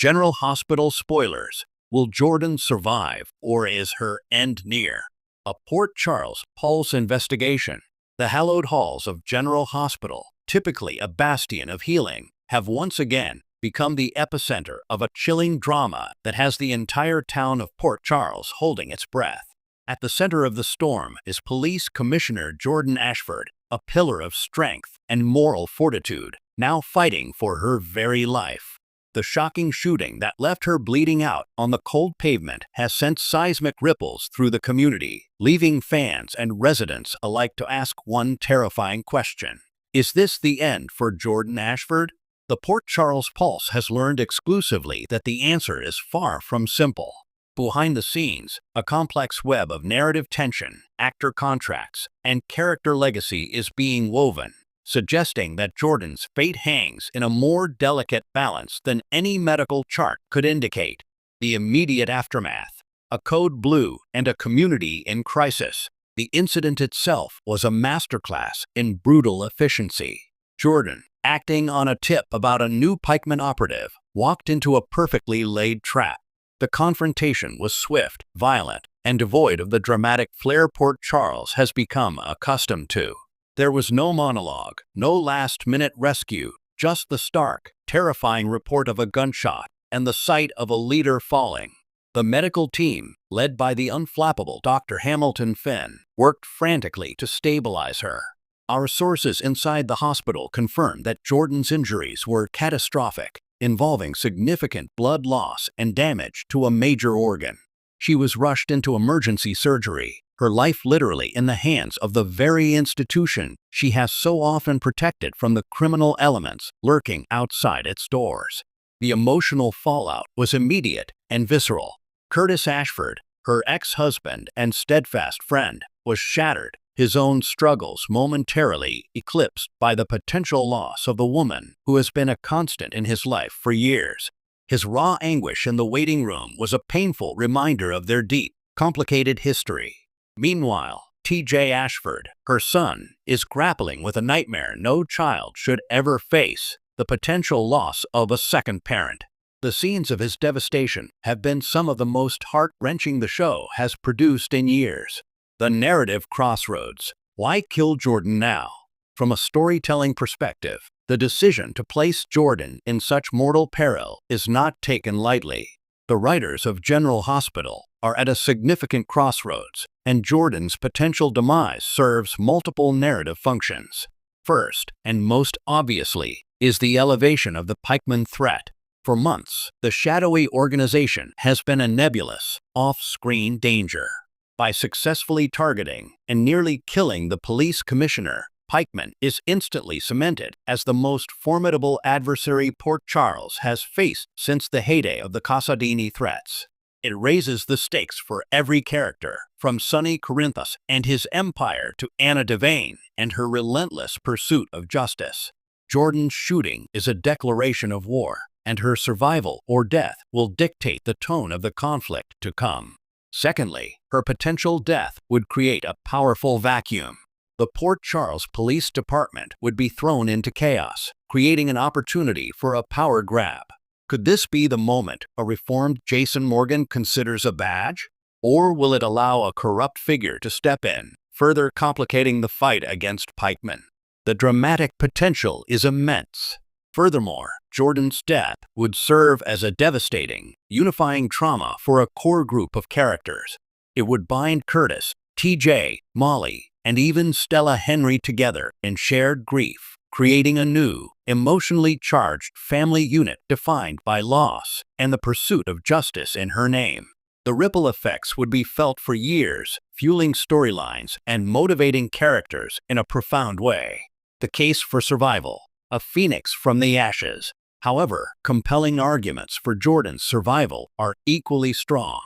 General Hospital spoilers. Will Jordan survive, or is her end near? A Port Charles Pulse investigation. The hallowed halls of General Hospital, typically a bastion of healing, have once again become the epicenter of a chilling drama that has the entire town of Port Charles holding its breath. At the center of the storm is Police Commissioner Jordan Ashford, a pillar of strength and moral fortitude, now fighting for her very life. The shocking shooting that left her bleeding out on the cold pavement has sent seismic ripples through the community, leaving fans and residents alike to ask one terrifying question. Is this the end for Jordan Ashford? The Port Charles Pulse has learned exclusively that the answer is far from simple. Behind the scenes, a complex web of narrative tension, actor contracts, and character legacy is being woven, suggesting that Jordan's fate hangs in a more delicate balance than any medical chart could indicate. The immediate aftermath: a code blue and a community in crisis. The incident itself was a masterclass in brutal efficiency. Jordan, acting on a tip about a new pikeman operative, walked into a perfectly laid trap. The confrontation was swift, violent, and devoid of the dramatic flair Port Charles has become accustomed to. There was no monologue, no last-minute rescue, just the stark, terrifying report of a gunshot and the sight of a leader falling. The medical team, led by the unflappable Dr. Hamilton Finn, worked frantically to stabilize her. Our sources inside the hospital confirmed that Jordan's injuries were catastrophic, involving significant blood loss and damage to a major organ. She was rushed into emergency surgery, her life literally in the hands of the very institution she has so often protected from the criminal elements lurking outside its doors. The emotional fallout was immediate and visceral. Curtis Ashford, her ex-husband and steadfast friend, was shattered, his own struggles momentarily eclipsed by the potential loss of the woman who has been a constant in his life for years. His raw anguish in the waiting room was a painful reminder of their deep, complicated history. Meanwhile, T.J. Ashford, her son, is grappling with a nightmare no child should ever face: the potential loss of a second parent. The scenes of his devastation have been some of the most heart-wrenching the show has produced in years. The narrative crossroads. Why kill Jordan now? From a storytelling perspective, the decision to place Jordan in such mortal peril is not taken lightly. The writers of General Hospital are at a significant crossroads, and Jordan's potential demise serves multiple narrative functions. First, and most obviously, is the elevation of the pikeman threat. For months, the shadowy organization has been a nebulous, off-screen danger. By successfully targeting and nearly killing the police commissioner, Pikeman is instantly cemented as the most formidable adversary Port Charles has faced since the heyday of the Casadini threats. It raises the stakes for every character, from Sonny Corinthus and his empire to Anna Devane and her relentless pursuit of justice. Jordan's shooting is a declaration of war, and her survival or death will dictate the tone of the conflict to come. Secondly, her potential death would create a powerful vacuum. The Port Charles Police Department would be thrown into chaos, creating an opportunity for a power grab. Could this be the moment a reformed Jason Morgan considers a badge? Or will it allow a corrupt figure to step in, further complicating the fight against pikemen? The dramatic potential is immense. Furthermore, Jordan's death would serve as a devastating, unifying trauma for a core group of characters. It would bind Curtis, T.J., Molly, and even Stella Henry together in shared grief, creating a new, emotionally charged family unit defined by loss and the pursuit of justice in her name. The ripple effects would be felt for years, fueling storylines and motivating characters in a profound way. The case for survival: a phoenix from the ashes. However, compelling arguments for Jordan's survival are equally strong.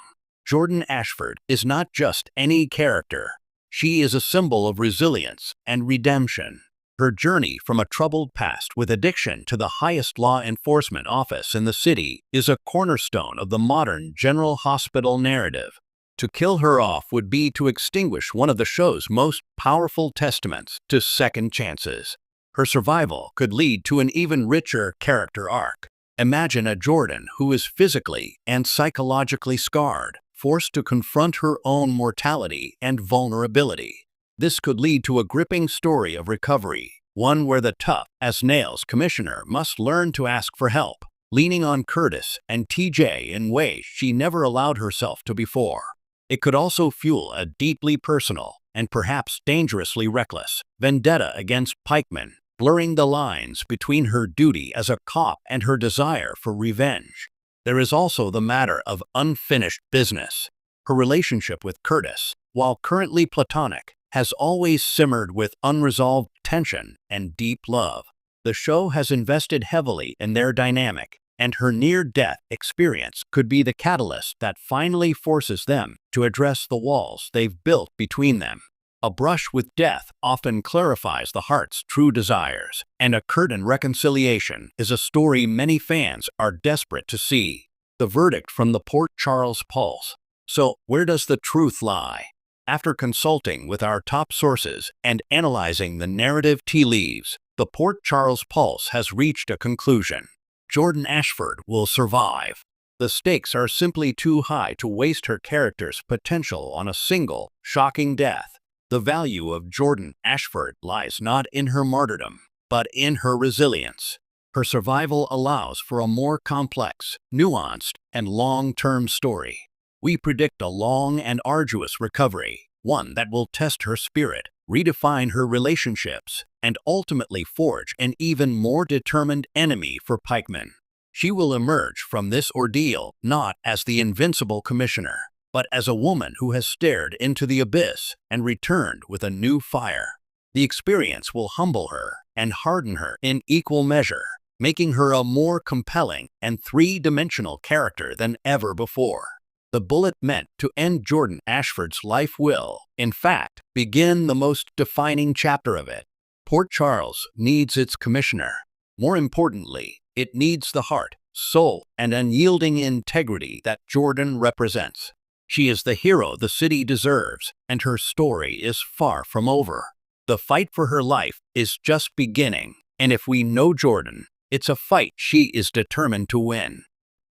Jordan Ashford is not just any character. She is a symbol of resilience and redemption. Her journey from a troubled past with addiction to the highest law enforcement office in the city is a cornerstone of the modern General Hospital narrative. To kill her off would be to extinguish one of the show's most powerful testaments to second chances. Her survival could lead to an even richer character arc. Imagine a Jordan who is physically and psychologically scarred, forced to confront her own mortality and vulnerability. This could lead to a gripping story of recovery, one where the tough-as-nails commissioner must learn to ask for help, leaning on Curtis and TJ in ways she never allowed herself to before. It could also fuel a deeply personal, and perhaps dangerously reckless, vendetta against Pikeman, blurring the lines between her duty as a cop and her desire for revenge. There is also the matter of unfinished business. Her relationship with Curtis, while currently platonic, has always simmered with unresolved tension and deep love. The show has invested heavily in their dynamic, and her near-death experience could be the catalyst that finally forces them to address the walls they've built between them. A brush with death often clarifies the heart's true desires, and a curtain reconciliation is a story many fans are desperate to see. The verdict from the Port Charles Pulse. So, where does the truth lie? After consulting with our top sources and analyzing the narrative tea leaves, the Port Charles Pulse has reached a conclusion. Jordan Ashford will survive. The stakes are simply too high to waste her character's potential on a single, shocking death. The value of Jordan Ashford lies not in her martyrdom, but in her resilience. Her survival allows for a more complex, nuanced, and long-term story. We predict a long and arduous recovery, one that will test her spirit, redefine her relationships, and ultimately forge an even more determined enemy for Pikeman. She will emerge from this ordeal not as the invincible commissioner, but as a woman who has stared into the abyss and returned with a new fire. The experience will humble her and harden her in equal measure, making her a more compelling and three-dimensional character than ever before. The bullet meant to end Jordan Ashford's life will, in fact, begin the most defining chapter of it. Port Charles needs its commissioner. More importantly, it needs the heart, soul, and unyielding integrity that Jordan represents. She is the hero the city deserves, and her story is far from over. The fight for her life is just beginning, and if we know Jordan, it's a fight she is determined to win.